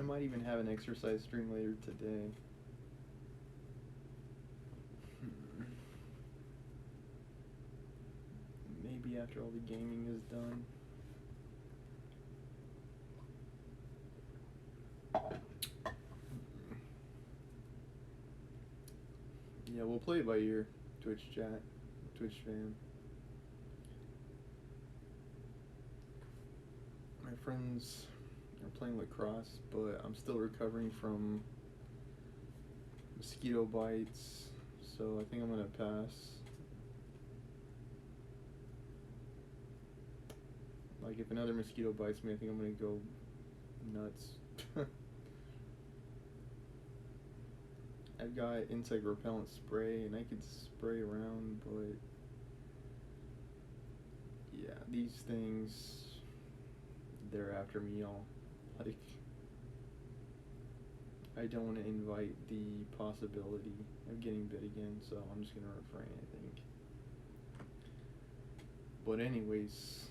might even have an exercise stream later today. Maybe after all the gaming is done. Yeah, we'll play it by ear. Twitch chat, Twitch fam. My friends are playing lacrosse, but I'm still recovering from mosquito bites, so I think I'm gonna pass. Like, if another mosquito bites me, I think I'm gonna go nuts. I've got insect repellent spray, and I could spray around, but yeah, these things, they're after me all. Like, I don't want to invite the possibility of getting bit again, so I'm just gonna refrain, I think. But anyways,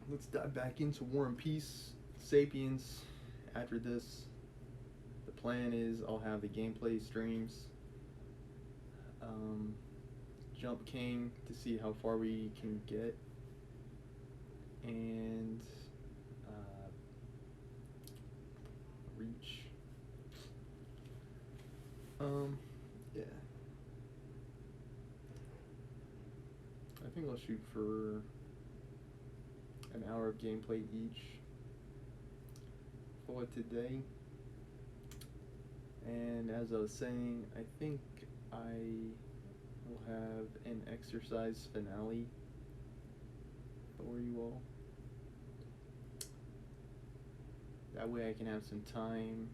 let's dive back into War and Peace, Sapiens. After this, the plan is I'll have the gameplay streams, Jump King to see how far we can get, and Reach. Yeah. I think I'll shoot for an hour of gameplay each for today. And as I was saying, I think I will have an exercise finale for you all. That way I can have some time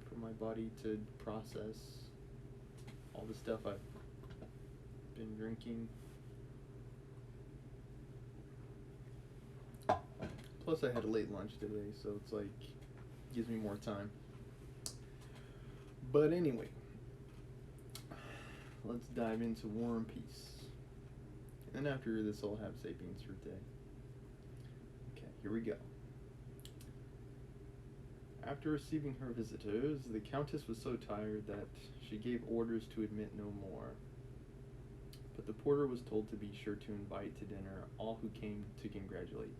for my body to process all the stuff I've been drinking. Plus I had a late lunch today, so it's like, gives me more time. But anyway, let's dive into War and Peace. And then after this, I'll have Sapiens for today. Okay, here we go. After receiving her visitors, the Countess was so tired that she gave orders to admit no more. But the porter was told to be sure to invite to dinner all who came to congratulate.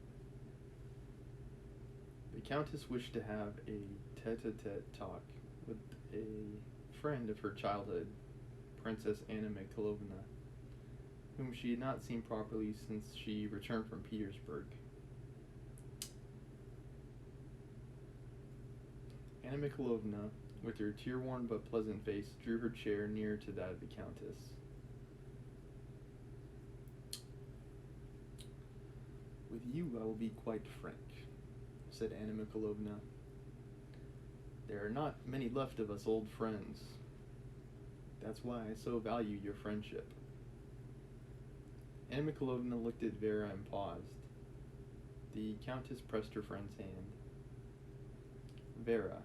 The Countess wished to have a tete-a-tete talk with a friend of her childhood, Princess Anna Mikhailovna, whom she had not seen properly since she returned from Petersburg. Anna Mikhailovna, with her tear-worn but pleasant face, drew her chair near to that of the Countess. With you I will be quite frank, said Anna Mikhailovna. There are not many left of us old friends. That's why I so value your friendship. Anna Mikhailovna looked at Vera and paused. The Countess pressed her friend's hand. Vera,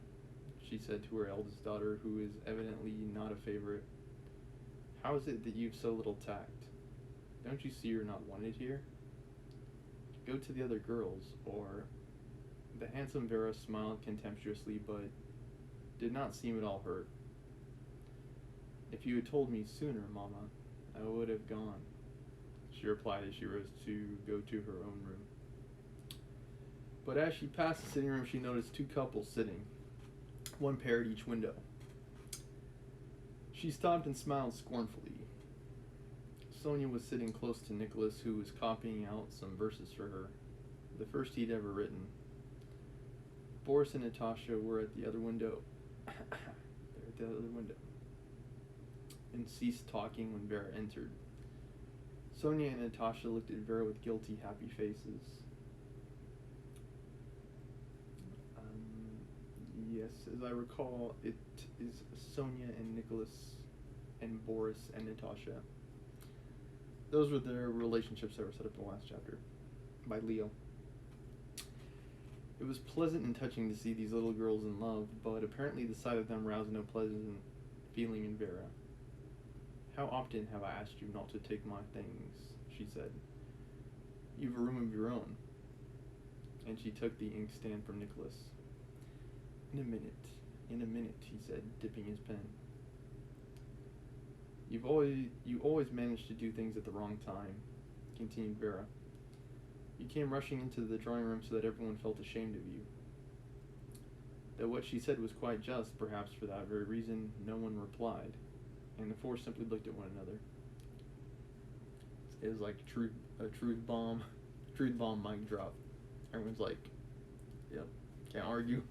she said to her eldest daughter, who is evidently not a favorite, how is it that you've so little tact? Don't you see you're not wanted here? Go to the other girls, or... The handsome Vera smiled contemptuously, but did not seem at all hurt. If you had told me sooner, Mama, I would have gone, she replied as she rose to go to her own room. But as she passed the sitting room, she noticed two couples sitting, one pair at each window. She stopped and smiled scornfully. Sonia was sitting close to Nicholas, who was copying out some verses for her, the first he'd ever written. Boris and Natasha were at the other window. They're at the other window. And ceased talking when Vera entered. Sonia and Natasha looked at Vera with guilty, happy faces. Yes, as I recall, it is Sonia and Nicholas and Boris and Natasha. Those were their relationships that were set up in the last chapter by Leo. It was pleasant and touching to see these little girls in love, but apparently the sight of them roused no pleasant feeling in Vera. How often have I asked you not to take my things, she said. You've a room of your own. and she took the inkstand from Nicholas. In a minute, he said, dipping his pen. You always manage to do things at the wrong time, continued Vera. You came rushing into the drawing room so that everyone felt ashamed of you. Though what she said was quite just, perhaps for that very reason, no one replied, and the four simply looked at one another. It was like a truth bomb mic drop. Everyone's like, yep, can't argue.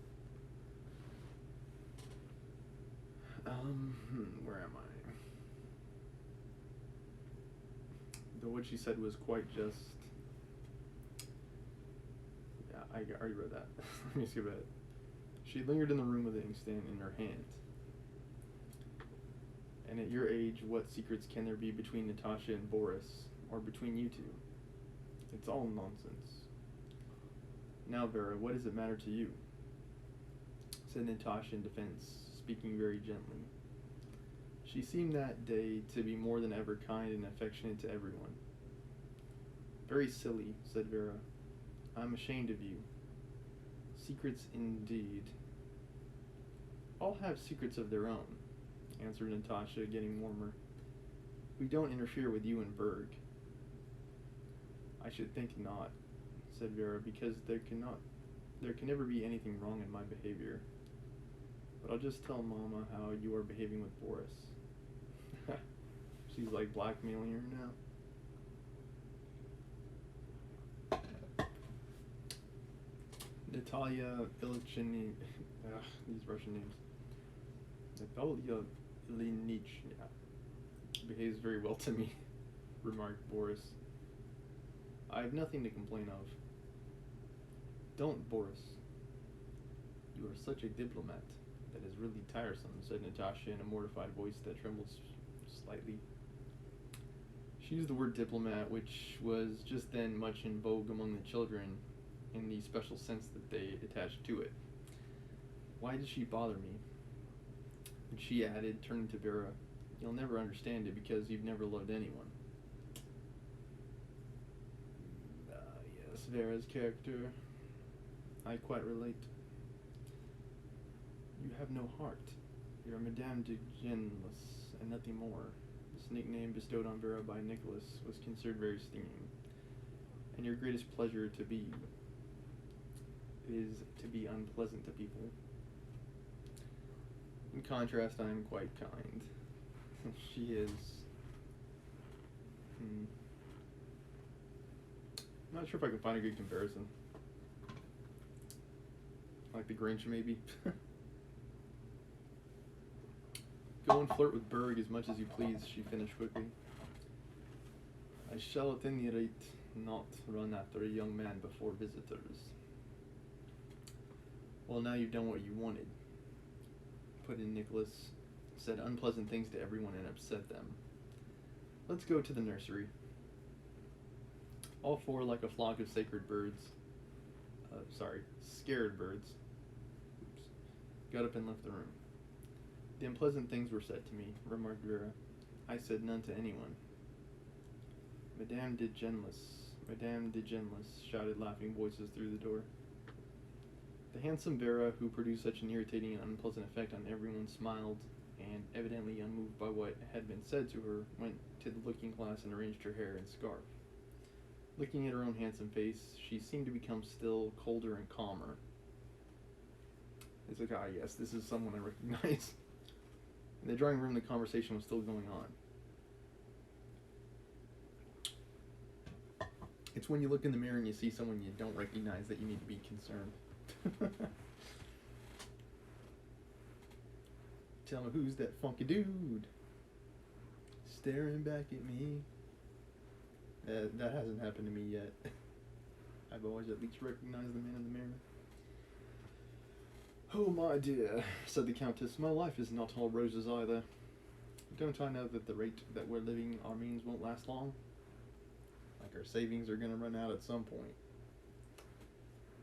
Where am I? Though what she said was quite just. Yeah, I already read that. Let me skip it. She lingered in the room with the inkstand in her hand. And at your age, what secrets can there be between Natasha and Boris, or between you two? It's all nonsense. Now, Vera, what does it matter to you? Said Natasha in defense, speaking very gently. She seemed that day to be more than ever kind and affectionate to everyone. Very silly, said Vera. I'm ashamed of you. Secrets indeed. All have secrets of their own, answered Natasha, getting warmer. We don't interfere with you and Berg. I should think not, said Vera, because there can never be anything wrong in my behavior. But I'll just tell Mama how you are behaving with Boris. She's like blackmailing her now. Natalia Ilichini, these Russian names. Natalia Ilyinichna behaves very well to me, remarked Boris. I have nothing to complain of. Don't, Boris. You are such a diplomat. That is really tiresome, said Natasha in a mortified voice that trembled slightly. She used the word diplomat, which was just then much in vogue among the children, in the special sense that they attached to it. Why does she bother me? And she added, turning to Vera, you'll never understand it because you've never loved anyone. Yes, Vera's character. I quite relate. You have no heart. You're Madame de Genlis, and nothing more. This nickname bestowed on Vera by Nicholas was considered very stinging. And your greatest pleasure is to be unpleasant to people. In contrast, I am quite kind. She is. I'm not sure if I can find a good comparison. Like the Grinch, maybe. Go and flirt with Berg as much as you please, she finished quickly. I shall at any rate not run after a young man before visitors. Well, now you've done what you wanted, put in Nicholas, said unpleasant things to everyone and upset them. Let's go to the nursery. All four, like a flock of scared birds, got up and left the room. The unpleasant things were said to me, remarked Vera. I said none to anyone. Madame de Genlis, shouted laughing voices through the door. The handsome Vera, who produced such an irritating and unpleasant effect on everyone, smiled, and, evidently unmoved by what had been said to her, went to the looking-glass and arranged her hair and scarf. Looking at her own handsome face, she seemed to become still colder and calmer. It's like, yes, this is someone I recognize. In the drawing room, the conversation was still going on. It's when you look in the mirror and you see someone you don't recognize that you need to be concerned. Tell me, who's that funky dude staring back at me? That hasn't happened to me yet. I've always at least recognized the man in the mirror. Oh, my dear, said the Countess, my life is not all roses either. Don't I know that at the rate that we're living, our means won't last long? Like our savings are going to run out at some point.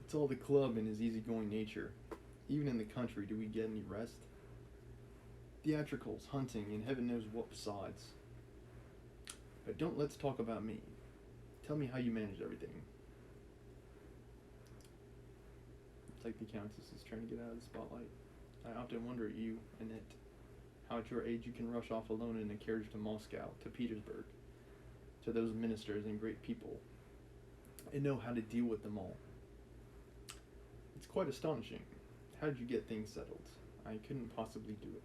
It's all the club and his easygoing nature. Even in the country, do we get any rest? Theatricals, hunting, and heaven knows what besides. But let's talk about me. Tell me how you manage everything. It's like the Countess is trying to get out of the spotlight. I often wonder at you, Annette, how at your age you can rush off alone in a carriage to Moscow, to Petersburg, to those ministers and great people, and know how to deal with them all. It's quite astonishing. How did you get things settled? I couldn't possibly do it.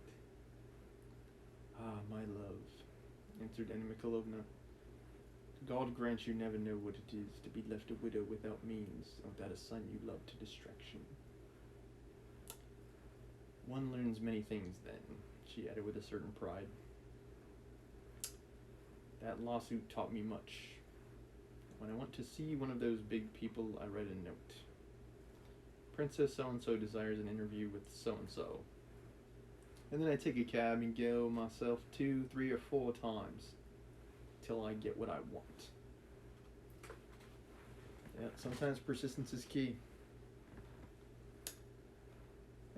Ah, my love, answered Anna Mikhailovna. God grant you never know what it is to be left a widow without means, or that a son you love to distraction. One learns many things then, she added with a certain pride. That lawsuit taught me much. When I went to see one of those big people, I read a note. Princess so-and-so desires an interview with so-and-so. And then I take a cab and go myself 2, 3, or 4 times till I get what I want. Yeah, sometimes persistence is key.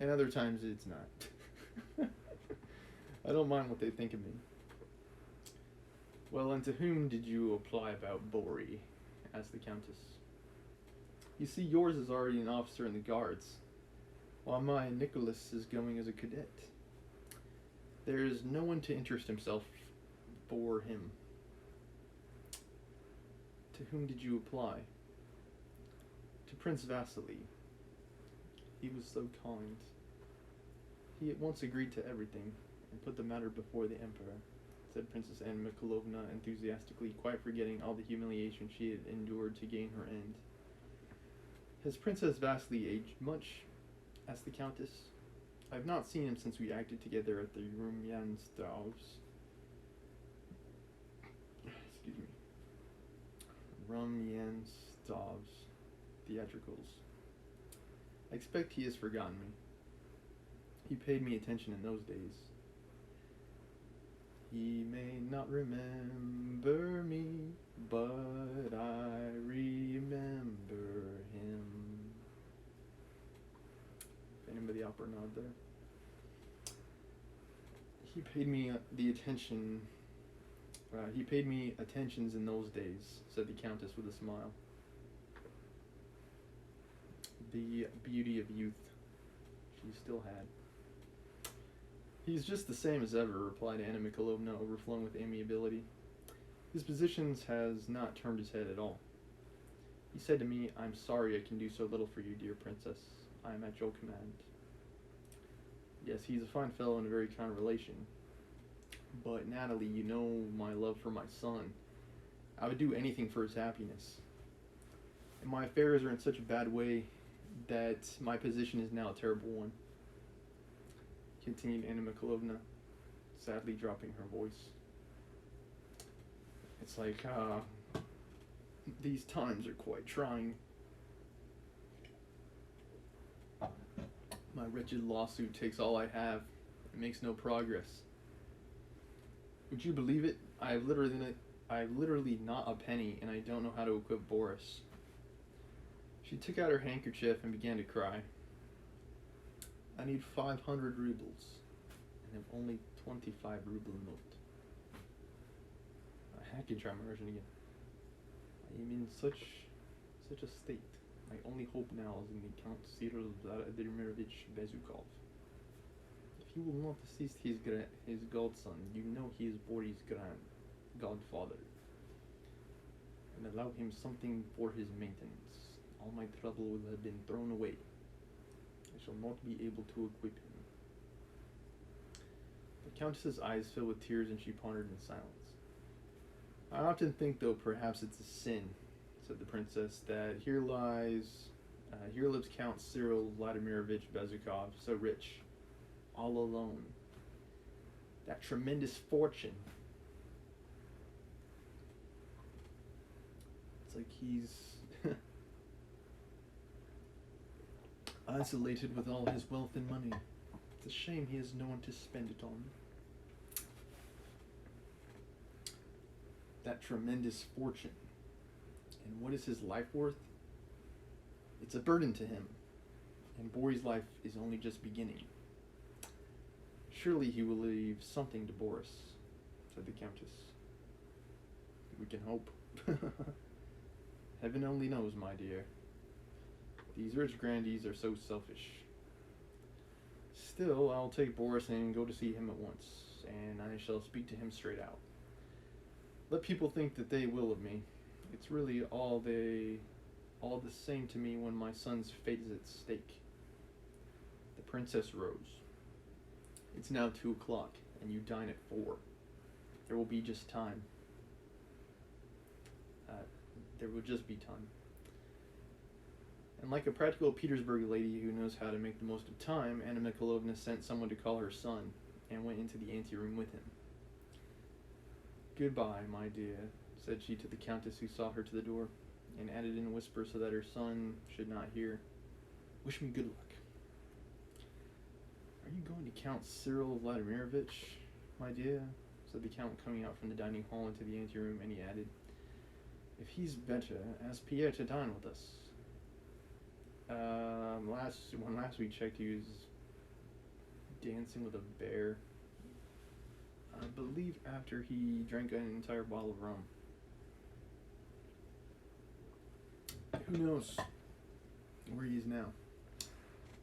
And other times it's not. I don't mind what they think of me. Well, and to whom did you apply about Bori? Asked the Countess. You see, yours is already an officer in the Guards, while my Nicholas is going as a cadet. There is no one to interest himself for him. To whom did you apply? To Prince Vasily. He was so kind. He at once agreed to everything, and put the matter before the Emperor, said Princess Anna Mikhailovna enthusiastically, quite forgetting all the humiliation she had endured to gain her end. Has Princess Vasily aged much? Asked the Countess. I have not seen him since we acted together at the Rumyantstovs. Excuse me. Rumyantstovs theatricals. I expect he has forgotten me. He paid me attention in those days. He may not remember me, but I remember him. Phantom of the Opera nod there. He paid me attentions in those days, said the Countess with a smile. The beauty of youth she still had. He's just the same as ever, replied Anna Mikhailovna, overflowing with amiability. His position has not turned his head at all. He said to me, I'm sorry I can do so little for you, dear princess. I am at your command. Yes, he's a fine fellow and a very kind relation. But, Natalie, you know my love for my son. I would do anything for his happiness. And my affairs are in such a bad way that my position is now a terrible one, continued Anna Mikhailovna, sadly dropping her voice. It's like, these times are quite trying. My wretched lawsuit takes all I have. It makes no progress. Would you believe it? I have literally not a penny, and I don't know how to equip Boris. She took out her handkerchief and began to cry. I need 500 rubles, and have only 25 ruble note. I can try my version again. I am in such a state. My only hope now is in the Count Cyril Vladimirovich Bezukov. If he will not assist his godson, you know he is Boris' godfather, and allow him something for his maintenance, all my trouble will have been thrown away. I shall not be able to equip him. The Countess's eyes filled with tears, and she pondered in silence. I often think, though, perhaps it's a sin, said the princess, that here lives Count Cyril Vladimirovich Bezukov, so rich, all alone. That tremendous fortune. It's like he's isolated with all his wealth and money. It's a shame he has no one to spend it on. That tremendous fortune. And what is his life worth? It's a burden to him. And Boris' life is only just beginning. Surely he will leave something to Boris, said the Countess. We can hope. Heaven only knows, my dear. These rich grandees are so selfish. Still, I'll take Boris and go to see him at once, and I shall speak to him straight out. Let people think that they will of me. It's really all the same to me when my son's fate is at stake. The princess rose. It's now 2 o'clock, and you dine at 4. There will be just time. There will just be time. And like a practical Petersburg lady who knows how to make the most of time, Anna Mikhailovna sent someone to call her son, and went into the anteroom with him. "Goodbye, my dear," said she to the countess, who saw her to the door, and added in a whisper so that her son should not hear, "Wish me good luck." "Are you going to Count Cyril Vladimirovich, my dear?" said the count, coming out from the dining hall into the anteroom, and he added, "If he's better, ask Pierre to dine with us. When last we checked, he was dancing with a bear. I believe after he drank an entire bottle of rum. Who knows where he is now?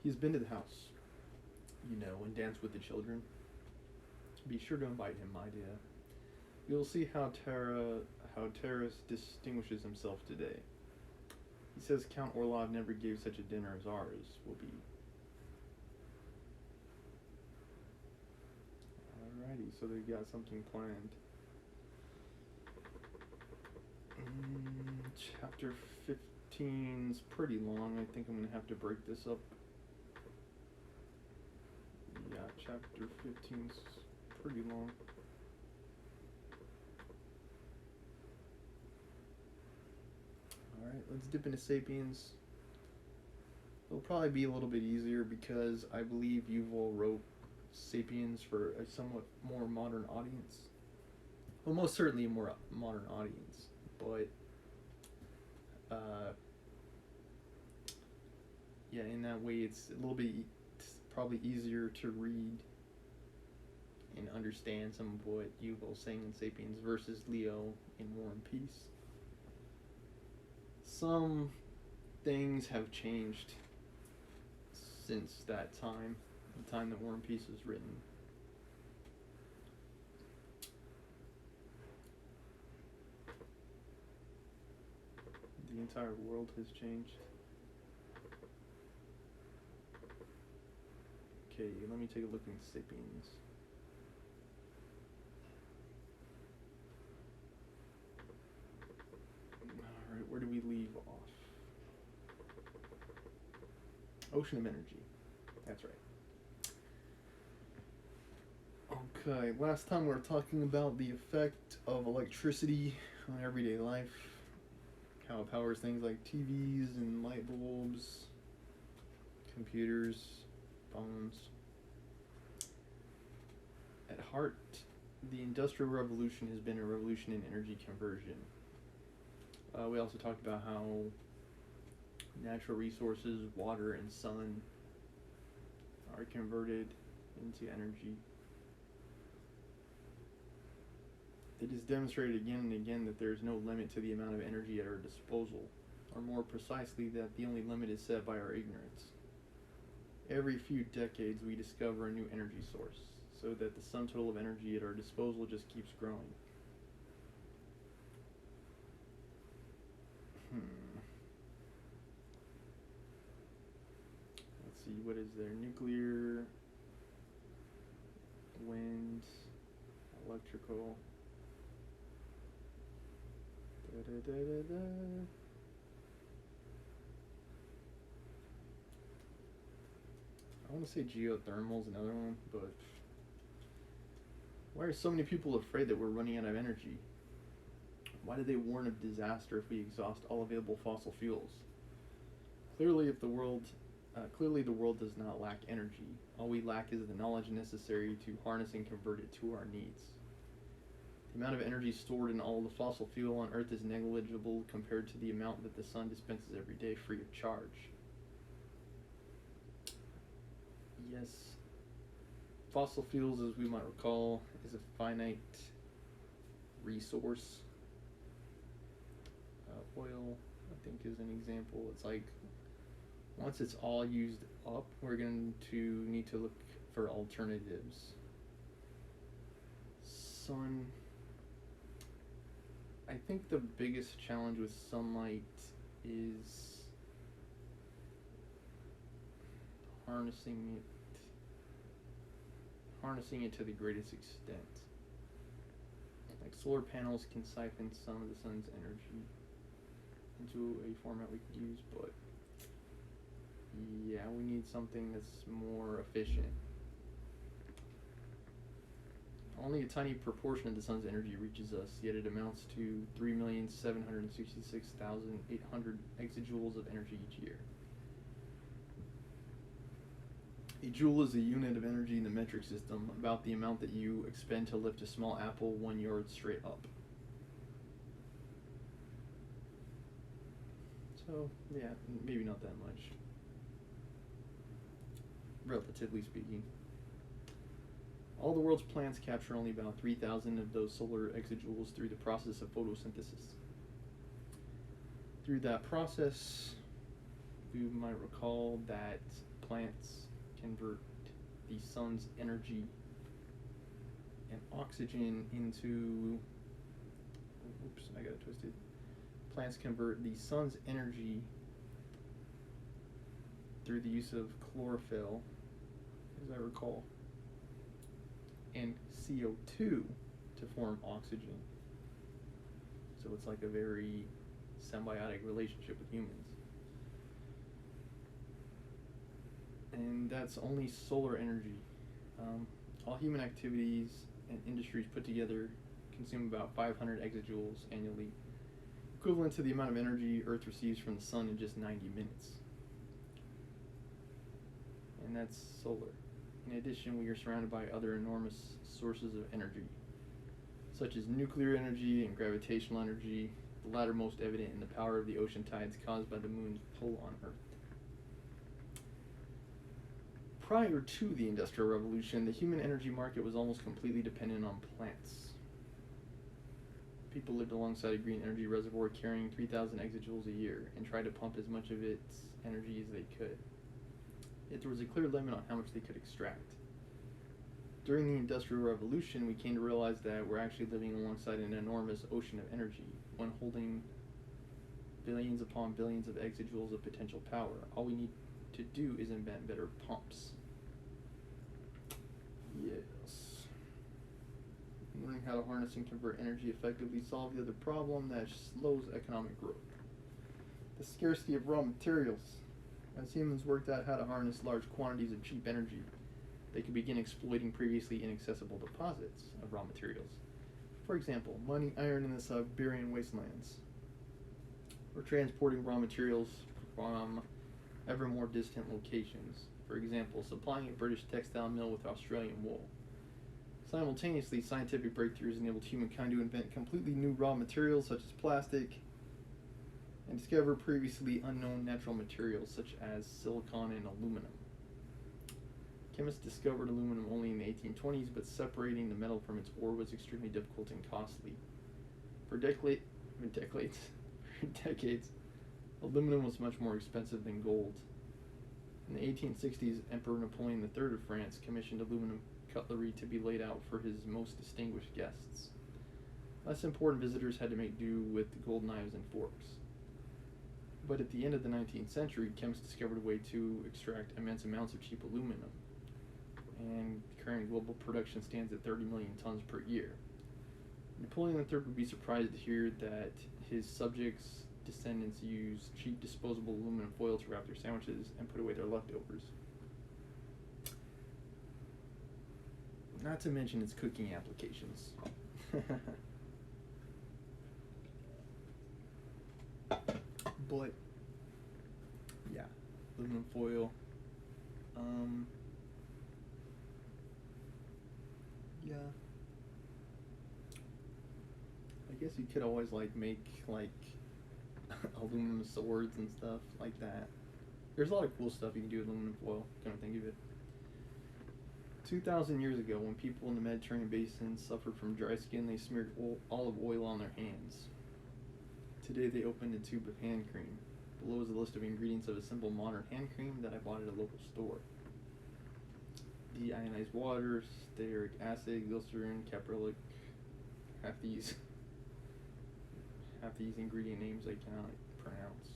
He's been to the house, and danced with the children. Be sure to invite him, my dear. You'll see how Taras distinguishes himself today. He says Count Orlov never gave such a dinner as ours will be." Alrighty, so they've got something planned. Chapter 15's pretty long. I think I'm going to have to break this up. Yeah, chapter 15's pretty long. Alright, let's dip into Sapiens. It'll probably be a little bit easier because I believe Yuval wrote Sapiens for a somewhat more modern audience. Well, most certainly a more modern audience, but yeah, in that way it's a little bit probably easier to read and understand some of what Yuval's saying in Sapiens versus Leo in War and Peace. Some things have changed since that time, the time that War and Peace was written. The entire world has changed. Okay, let me take a look in Sapiens. Alright, where do we leave off? Ocean of energy. That's right. Okay, last time we were talking about the effect of electricity on everyday life, how it powers things like TVs and light bulbs, computers, phones. At heart, the Industrial Revolution has been a revolution in energy conversion. We also talked about how natural resources, water and sun, are converted into energy. It is demonstrated again and again that there is no limit to the amount of energy at our disposal, or more precisely, that the only limit is set by our ignorance. Every few decades we discover a new energy source, so that the sum total of energy at our disposal just keeps growing. Let's see, what is there? Nuclear, wind, electrical. I want to say geothermal's another one, but why are so many people afraid that we're running out of energy? Why do they warn of disaster if we exhaust all available fossil fuels? Clearly the world does not lack energy. All we lack is the knowledge necessary to harness and convert it to our needs. The amount of energy stored in all the fossil fuel on Earth is negligible compared to the amount that the sun dispenses every day free of charge. Yes, fossil fuels, as we might recall, is a finite resource. Oil, I think, is an example. It's like Once it's all used up, we're going to need to look for alternatives. Sun. I think the biggest challenge with sunlight is harnessing it to the greatest extent. Like solar panels can siphon some of the sun's energy into a format we could use, but yeah, we need something that's more efficient. Only a tiny proportion of the sun's energy reaches us, yet it amounts to 3,766,800 exajoules of energy each year. A joule is a unit of energy in the metric system, about the amount that you expend to lift a small apple 1 yard straight up. So, yeah, maybe not that much, relatively speaking. All the world's plants capture only about 3,000 of those solar exajoules through the process of photosynthesis. Through that process, you might recall that plants convert the sun's energy and oxygen into, oops, I got it twisted. Plants convert the sun's energy through the use of chlorophyll, as I recall, and CO2 to form oxygen. So it's like a very symbiotic relationship with humans. And that's only solar energy. All human activities and industries put together consume about 500 exajoules annually, equivalent to the amount of energy Earth receives from the sun in just 90 minutes. And that's solar. In addition, we are surrounded by other enormous sources of energy, such as nuclear energy and gravitational energy, the latter most evident in the power of the ocean tides caused by the moon's pull on Earth. Prior to the Industrial Revolution, the human energy market was almost completely dependent on plants. People lived alongside a green energy reservoir carrying 3,000 exajoules a year and tried to pump as much of its energy as they could. Yet there was a clear limit on how much they could extract. During the Industrial Revolution, we came to realize that we're actually living alongside an enormous ocean of energy, one holding billions upon billions of exajoules of potential power. All we need to do is invent better pumps. Yes. Learning how to harness and convert energy effectively solve the other problem that slows economic growth: the scarcity of raw materials. As humans worked out how to harness large quantities of cheap energy, they could begin exploiting previously inaccessible deposits of raw materials. For example, mining iron in the Siberian wastelands, or transporting raw materials from ever more distant locations. For example, supplying a British textile mill with Australian wool. Simultaneously, scientific breakthroughs enabled humankind to invent completely new raw materials such as plastic, and discover previously unknown natural materials such as silicon and aluminum. Chemists discovered aluminum only in the 1820s, but separating the metal from its ore was extremely difficult and costly. For decades, aluminum was much more expensive than gold. In the 1860s, Emperor Napoleon III of France commissioned aluminum cutlery to be laid out for his most distinguished guests. Less important visitors had to make do with gold knives and forks. But at the end of the 19th century, chemists discovered a way to extract immense amounts of cheap aluminum, and current global production stands at 30 million tons per year. Napoleon III would be surprised to hear that his subjects' descendants use cheap disposable aluminum foil to wrap their sandwiches and put away their leftovers. Not to mention its cooking applications. But yeah, aluminum foil. Yeah. I guess you could always make aluminum swords and stuff like that. There's a lot of cool stuff you can do with aluminum foil, come to think of it. 2,000 years ago, when people in the Mediterranean basin suffered from dry skin, they smeared olive oil on their hands. Today they opened a tube of hand cream. Below is a list of ingredients of a simple modern hand cream that I bought at a local store. Deionized water, stearic acid, glycerin, caprylic. Half these ingredient names I cannot pronounce.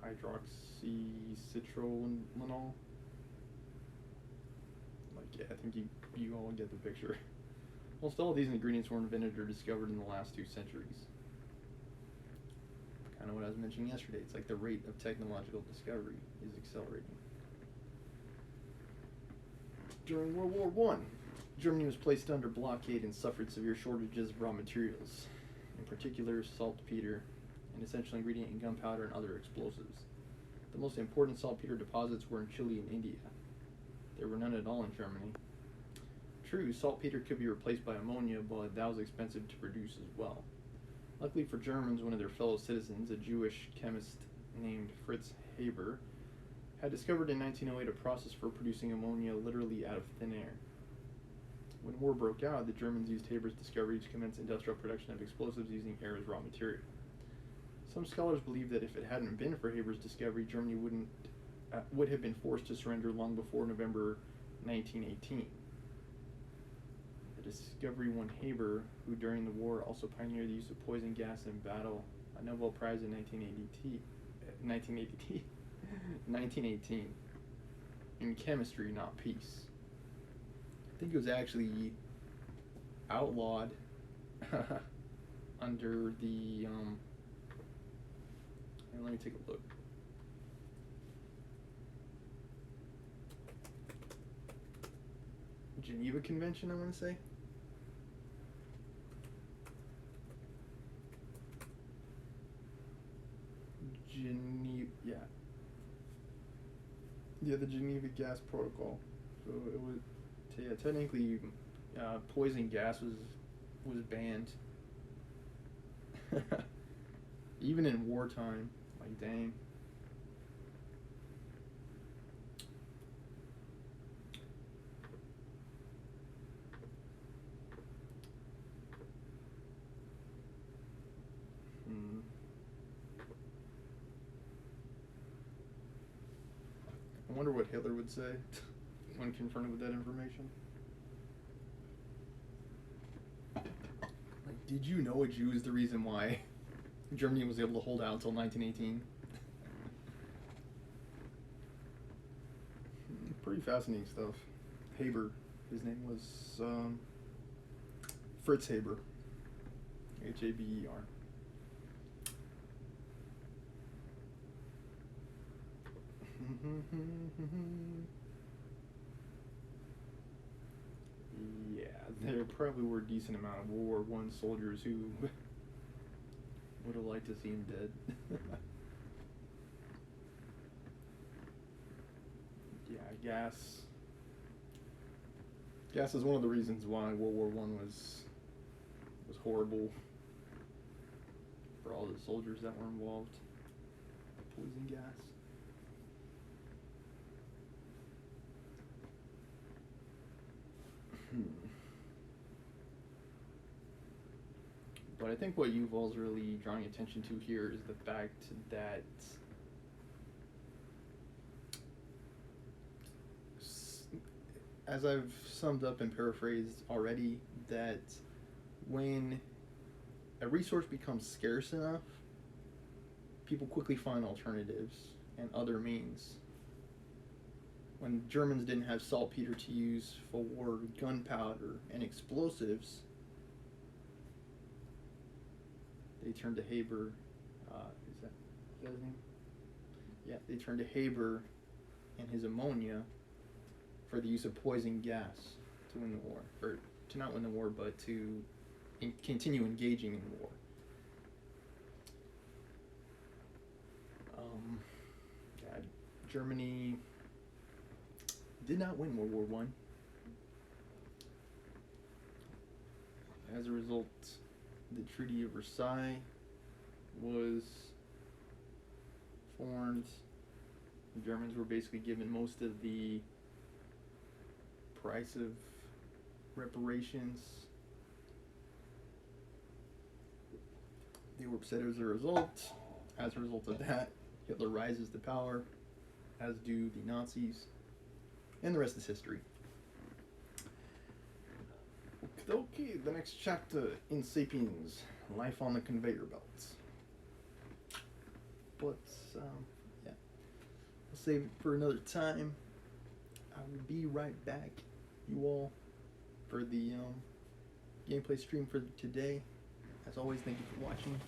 Hydroxycitrolinol. I think you all get the picture. Almost all of these ingredients were invented or discovered in the last 2 centuries. Kind of what I was mentioning yesterday. It's like the rate of technological discovery is accelerating. During World War I, Germany was placed under blockade and suffered severe shortages of raw materials, in particular saltpeter, an essential ingredient in gunpowder and other explosives. The most important saltpeter deposits were in Chile and India. There were none at all in Germany. True, saltpeter could be replaced by ammonia, but that was expensive to produce as well. Luckily for Germans, one of their fellow citizens, a Jewish chemist named Fritz Haber, had discovered in 1908 a process for producing ammonia literally out of thin air. When war broke out, the Germans used Haber's discovery to commence industrial production of explosives using air as raw material. Some scholars believe that if it hadn't been for Haber's discovery, Germany would have been forced to surrender long before November 1918. The discovery won Haber, who during the war also pioneered the use of poison gas in battle, a Nobel Prize in 1918 in chemistry, not peace. I think it was actually outlawed under the let me take a look. Geneva Convention, I want to say. Yeah, the Geneva Gas Protocol. So it was, technically, poison gas was banned. Even in wartime, like dang. I wonder what Hitler would say when confronted with that information. Like, did you know a Jew is the reason why Germany was able to hold out until 1918? Pretty fascinating stuff. Haber, his name was Fritz Haber. Haber. Yeah, there probably were a decent amount of World War I soldiers who would have liked to see him dead. Yeah, gas. Gas is one of the reasons why World War I was horrible for all the soldiers that were involved. Poison gas. But I think what Yuval's really drawing attention to here is the fact that as I've summed up and paraphrased already, that when a resource becomes scarce enough, people quickly find alternatives and other means. When Germans didn't have saltpeter to use for gunpowder and explosives, they turned to Haber. Is that his name? Yeah, they turned to Haber and his ammonia for the use of poison gas to win the war, or to not win the war, but to continue engaging in the war. Germany did not win World War I. As a result, the Treaty of Versailles was formed. The Germans were basically given most of the price of reparations. They were upset as a result. As a result of that, Hitler rises to power, as do the Nazis, and the rest is history. Okay, the next chapter in Sapiens, Life on the Conveyor Belts. But, yeah, I'll save it for another time. I will be right back, you all, for the gameplay stream for today. As always, thank you for watching.